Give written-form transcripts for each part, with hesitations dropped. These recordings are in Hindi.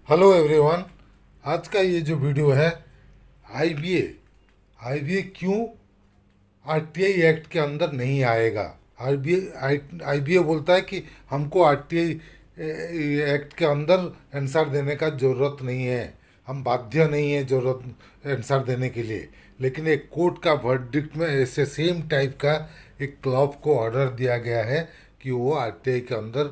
Hello everyone. आज का ये जो वीडियो है आईबीए आईबीए क्यों आरटीआई एक्ट के अंदर नहीं आएगा। आरबीए आईबीए बोलता है कि हमको आरटीआई एक्ट के अंदर आंसर देने का ज़रूरत नहीं है, हम बाध्य नहीं है ज़रूरत आंसर देने के लिए। लेकिन एक कोर्ट का वर्डिक्ट में ऐसे सेम टाइप का एक क्लब को ऑर्डर दिया गया है कि वो आरटीआई के अंदर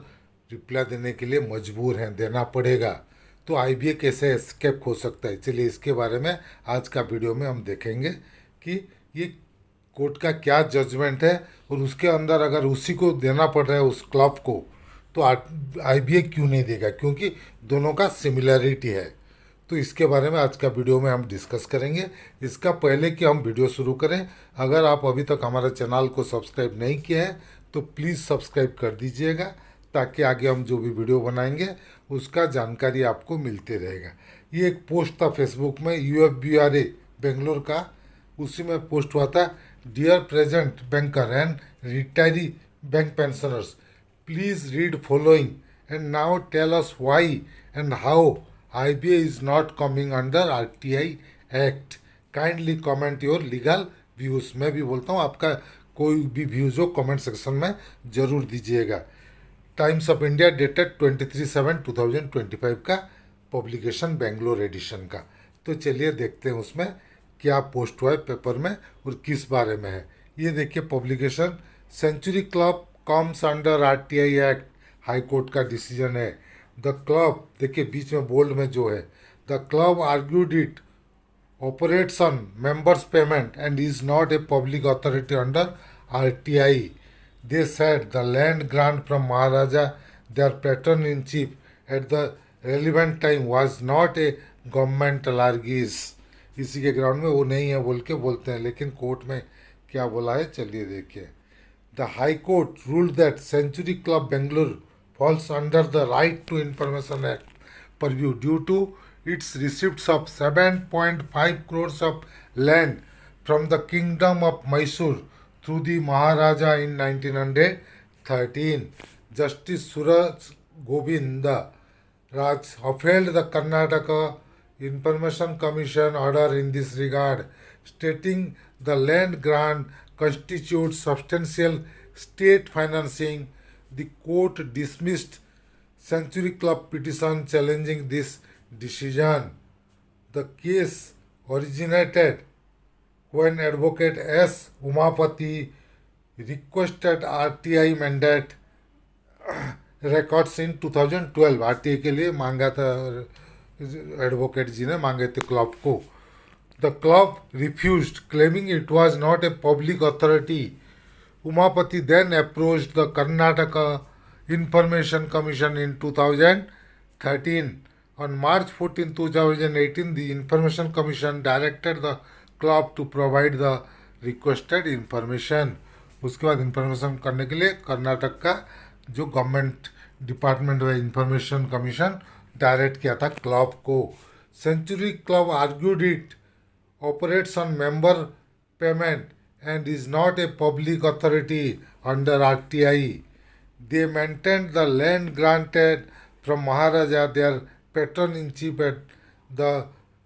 रिप्लाई देने के लिए मजबूर हैं, देना पड़ेगा। तो आईबीए कैसे एस्केप हो सकता है, चलिए इसके बारे में आज का वीडियो में हम देखेंगे कि ये कोर्ट का क्या जजमेंट है और उसके अंदर अगर उसी को देना पड़ रहा है उस क्लब को, तो आईबीए क्यों नहीं देगा, क्योंकि दोनों का सिमिलैरिटी है। तो इसके बारे में आज का वीडियो में हम डिस्कस करेंगे। इसका पहले कि हम वीडियो शुरू करें, अगर आप अभी तक हमारे चैनल को सब्सक्राइब नहीं किया है तो प्लीज़ सब्सक्राइब कर दीजिएगा, ताकि आगे हम जो भी वीडियो बनाएंगे उसका जानकारी आपको मिलते रहेगा। ये एक पोस्ट था फेसबुक में यूएफबीआरए बेंगलोर का, उसी में पोस्ट हुआ था, dear present banker and retiree bank pensioners, please read following and now tell us why and how IBA is not coming under RTI act. Kindly comment your legal views. मैं भी बोलता हूँ, आपका कोई भी व्यूज हो कमेंट सेक्शन में ज़रूर दीजिएगा। टाइम्स ऑफ इंडिया डेटेड 23/7/2025 का पब्लिकेशन बेंगलोर एडिशन का। तो चलिए देखते हैं उसमें क्या पोस्ट हुआ है पेपर में और किस बारे में है। ये देखिए publication, century club comes under RTI act, high court का डिसीजन है। द क्लब, देखिए बीच में बोल्ड में जो है, the club argued it operates on members' payment and is not a public authority under RTI. They said the land grant from Maharaja, their patron in chief, at the relevant time was not a government largesse. इसी के ग्राउंड में वो नहीं है बोल के बोलते हैं, लेकिन कोर्ट में क्या बोला है चलिए देखिए। The High Court ruled that Century Club Bangalore falls under the Right to Information Act purview due to its receipts of 7.5 crores of land from the Kingdom of Mysore through the Maharaja in 1913. Justice Suraj Govinda Raj upheld the Karnataka Information Commission order in this regard, stating the land grant constitutes substantial state financing. The court dismissed Century Club petition challenging this decision. The case originated when Advocate S. Umapati requested RTI mandate records in 2012। RTI के लिए मांगा था, एडवोकेट जी ने मांगे थे क्लब को। The club refused, claiming it was not a public authority. Umapati then approached the Karnataka Information Commission in 2013. On March 14, 2018, the Information Commission directed the club to provide the requested information. उसके बाद इंफॉर्मेशन करने के लिए कर्नाटक का जो गवर्नमेंट डिपार्टमेंट है इंफॉर्मेशन कमीशन डायरेक्ट किया था क्लब को। Century club argued it operates on member payment and is not a public authority under RTI. They maintained the land granted from Maharaja, their patron in chief, at the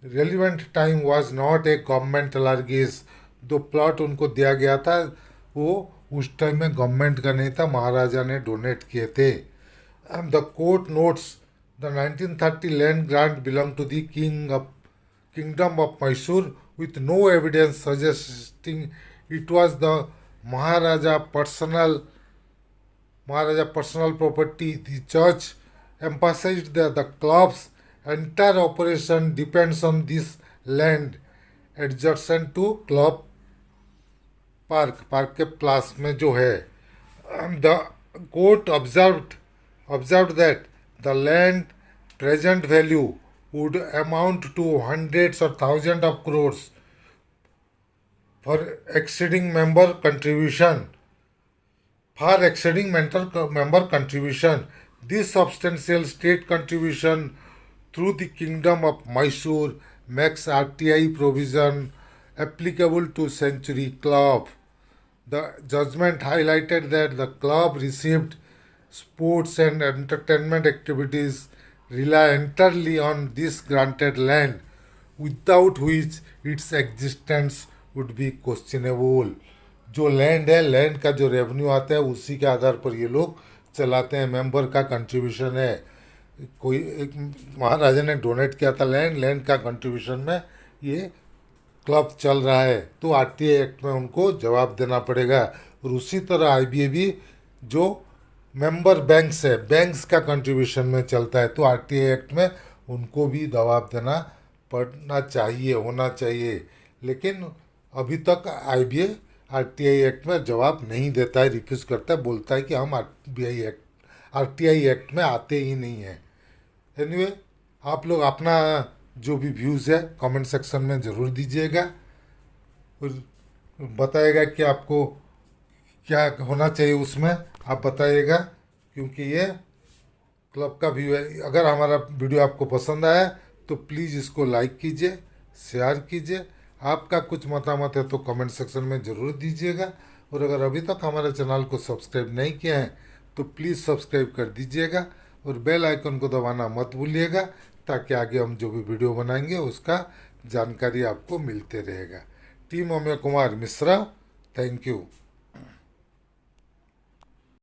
relevant time was not a government largesse. जो प्लॉट उनको दिया गया था वो उस टाइम में गवर्नमेंट का नहीं था, महाराजा ने डोनेट किए थे। The court notes the 1930 land grant belong to the Kingdom of Mysore, with no evidence suggesting it was the Maharaja personal property. The judge emphasized that the club's entire operation depends on this land adjacent to club park के प्लास में जो है। The court observed that the land present value would amount to hundreds or thousands of crores for exceeding member contribution. Far exceeding member contribution. This substantial state contribution through the Kingdom of Mysore makes RTI provision applicable to Century Club. The judgment highlighted that the club received sports and entertainment activities rely entirely on this granted land, without which its existence would be questionable. जो लैंड है, लैंड का जो रेवेन्यू आता है उसी के आधार पर ये लोग चलाते हैं। मेंबर का कंट्रीब्यूशन है, कोई एक महाराजा ने डोनेट किया था लैंड, लैंड का कंट्रीब्यूशन में ये क्लब चल रहा है, तो आरटीआई एक्ट में उनको जवाब देना पड़ेगा। और उसी तरह आईबीए भी जो मेंबर बैंक्स है, बैंक्स का कंट्रीब्यूशन में चलता है, तो आरटीआई एक्ट में उनको भी जवाब देना पड़ना चाहिए, होना चाहिए। लेकिन अभी तक आईबीए आरटीआई एक्ट में जवाब नहीं देता है, रिफ्यूज़ करता है, बोलता है कि हम आरटीआई एक्ट में आते ही नहीं हैं। एनीवे, आप लोग अपना जो भी व्यूज़ है कमेंट सेक्शन में ज़रूर दीजिएगा और बताइएगा कि आपको क्या होना चाहिए उसमें, आप बताइएगा। क्योंकि ये क्लब का व्यू है। अगर हमारा वीडियो आपको पसंद आया तो प्लीज़ इसको लाइक कीजिए, शेयर कीजिए। आपका कुछ मतामत है तो कमेंट सेक्शन में ज़रूर दीजिएगा। और अगर अभी तक हमारे चैनल को सब्सक्राइब नहीं किया है तो प्लीज़ सब्सक्राइब कर दीजिएगा और बेल आइकन को दबाना मत भूलिएगा, ताकि आगे हम जो भी वीडियो बनाएंगे उसका जानकारी आपको मिलते रहेगा। Team Amay Kumar Mishra, thank you.